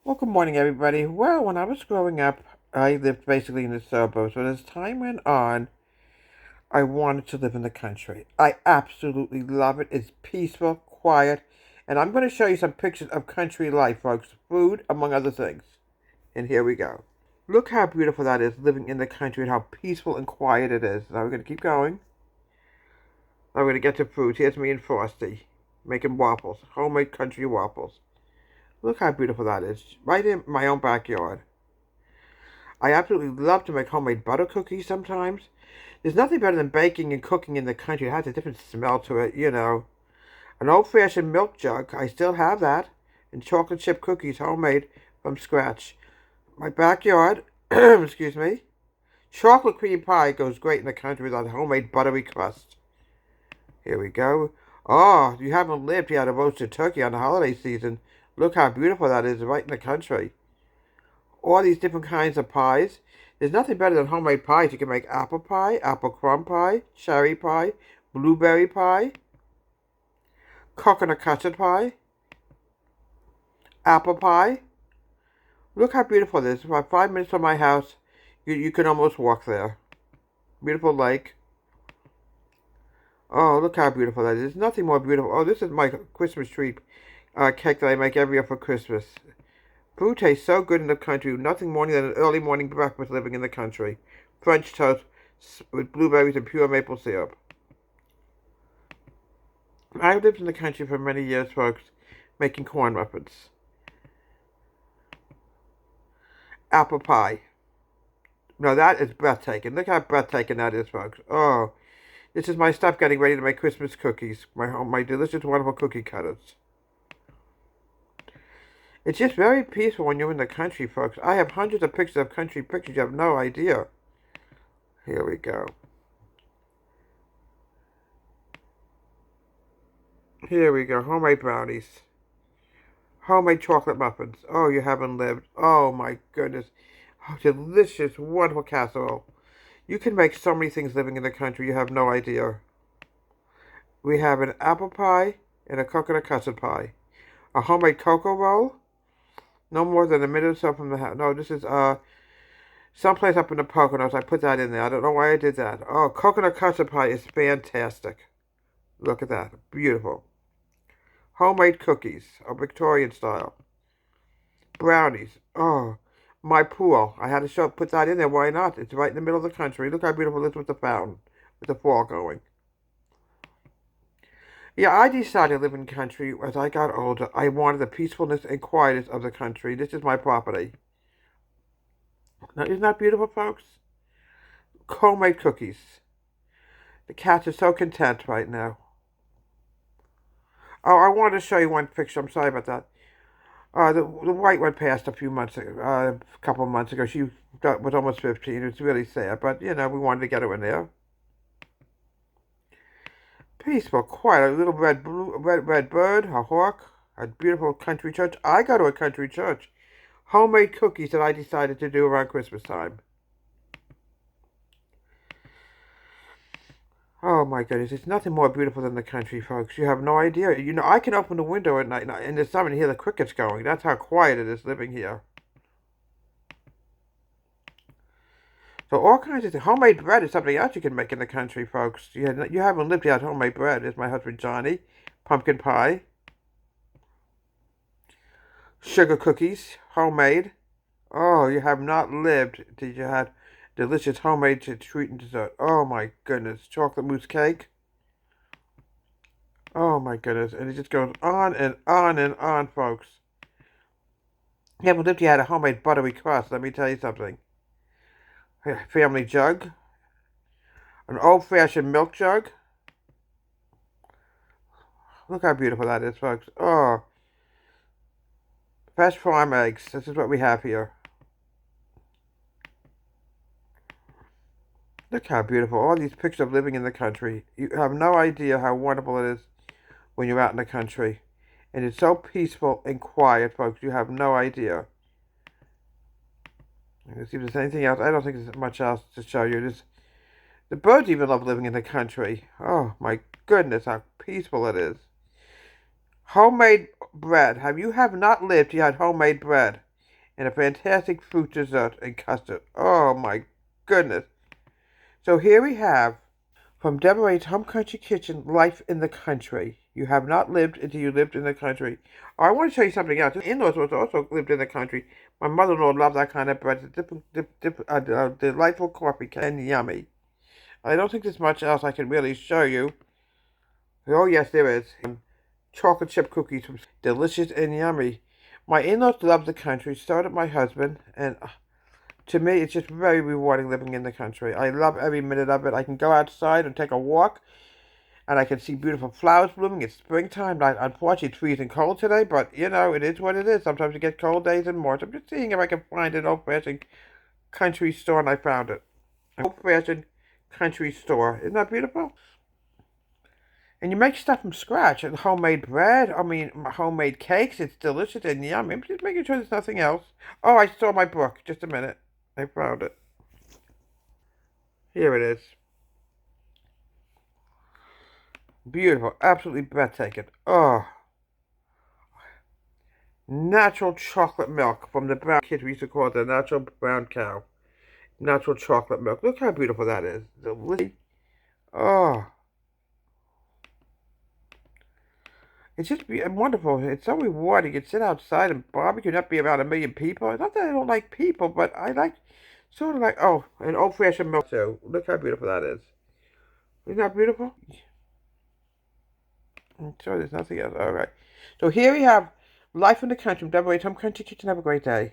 Well, good morning, everybody. Well, when I was growing up, I lived basically in the suburbs, but as time went on, I wanted to live in the country. I absolutely love it. It's peaceful, quiet, and I'm going to show you some pictures of country life, folks. Food, among other things. And here we go. Look how beautiful that is, living in the country, and how peaceful and quiet it is. Now we're going to keep going. Now we're going to get to food. Here's me and Frosty making waffles, homemade country waffles. Look how beautiful that is, right in my own backyard. I absolutely love to make homemade butter cookies sometimes. There's nothing better than baking and cooking in the country. It has a different smell to it. An old-fashioned milk jug, I still have that. And chocolate chip cookies, homemade from scratch. My backyard, excuse me. Chocolate cream pie goes great in the country with a homemade buttery crust. Here we go. Oh, you haven't lived yet a roasted turkey on the holiday season. Look how beautiful that is right in the country. All these different kinds of pies. There's nothing better than homemade pies. You can make apple pie, apple crumb pie, cherry pie, blueberry pie, coconut custard pie, apple pie. Look how beautiful this is. About 5 minutes from my house, you can almost walk there. Beautiful lake. Oh, look how beautiful that is. There's nothing more beautiful. Oh, this is my Christmas tree cake that I make every year for Christmas. Food tastes so good in the country. Nothing more than an early morning breakfast living in the country. French toast with blueberries and pure maple syrup. I lived in the country for many years, folks, making corn muffins. Apple pie. No, that is breathtaking. Look how breathtaking that is, folks. Oh, this is my stuff getting ready to make Christmas cookies. My delicious, wonderful cookie cutters. It's just very peaceful when you're in the country, folks. I have hundreds of pictures of country pictures. You have no idea. Here we go. Here we go. Homemade brownies. Homemade chocolate muffins. Oh, you haven't lived. Oh, my goodness. Oh, delicious, wonderful casserole. You can make so many things living in the country. You have no idea. We have an apple pie and a coconut custard pie. A homemade cocoa roll. No more than a minute or so from the house. No, this is someplace up in the Poconos. I put that in there. I don't know why I did that. Oh, coconut custard pie is fantastic. Look at that. Beautiful. Homemade cookies, a Victorian style. Brownies. Oh, my pool. I had to put that in there. Why not? It's right in the middle of the country. Look how beautiful it is with the fountain, with the fall going. Yeah, I decided to live in country as I got older. I wanted the peacefulness and quietness of the country. This is my property. Now, isn't that beautiful, folks? Homemade cookies. The cats are so content right now. Oh, I wanted to show you one picture. I'm sorry about that. The white one passed a few months ago, a couple of months ago. She was almost 15. It was really sad, but we wanted to get her in there. Peaceful, quiet. A little red bird, a hawk, a beautiful country church. I go to a country church. Homemade cookies that I decided to do around Christmas time. Oh my goodness, it's nothing more beautiful than the country, folks. You have no idea. I can open the window at night in the summer and hear the crickets going. That's how quiet it is living here. So all kinds of things. Homemade bread is something else you can make in the country, folks. You haven't lived without homemade bread. It's my husband Johnny. Pumpkin pie. Sugar cookies, homemade. Oh, you have not lived till you had delicious homemade treat and dessert. Oh my goodness. Chocolate mousse cake. Oh my goodness. And it just goes on and on and on, folks. You haven't lived till you had a homemade buttery crust. Let me tell you something. Family jug. An old-fashioned milk jug. Look how beautiful that is, folks. Oh, fresh farm eggs. This is what we have here. Look how beautiful. All these pictures of living in the country. You have no idea how wonderful it is when you're out in the country. And it's so peaceful and quiet, folks. You have no idea. Let's see if there's anything else. I don't think there's much else to show you. The birds even love living in the country. Oh, my goodness, how peaceful it is. Homemade bread. You have not lived, you had homemade bread. and a fantastic fruit dessert and custard. Oh my goodness. So here we have from Deborah's Home Country Kitchen, Life in the Country. You have not lived until you lived in the country. Oh, I want to show you something else. The in-laws also lived in the country. My mother-in-law loved that kind of bread. It's a delightful coffee and yummy. I don't think there's much else I can really show you. Oh, yes, there is. Chocolate chip cookies, delicious and yummy. My in-laws love the country, so did my husband, and to me, it's just very rewarding living in the country. I love every minute of it. I can go outside and take a walk, and I can see beautiful flowers blooming. It's springtime. Unfortunately, it's freezing cold today, but, it is what it is. Sometimes you get cold days and more. So I'm just seeing if I can find an old-fashioned country store, and I found it. An old-fashioned country store. Isn't that beautiful? And you make stuff from scratch, and homemade bread, homemade cakes. It's delicious and yummy. I'm just making sure there's nothing else. Oh, I saw my book. Just a minute. I found it. Here it is. Beautiful. Absolutely breathtaking. Oh. Natural chocolate milk from the brown kids. We used to call it the natural brown cow. Natural chocolate milk. Look how beautiful that is. Delicious. Oh. It's just wonderful. It's so rewarding. You can sit outside and barbecue, not be around a million people. Not that I don't like people, but I like, sort of like, oh, an old-fashioned milk. So, look how beautiful that is. Isn't that beautiful? I'm sure there's nothing else. All right. So here we have Life in the Country from Deborah's Home Country Kitchen. Have a great day.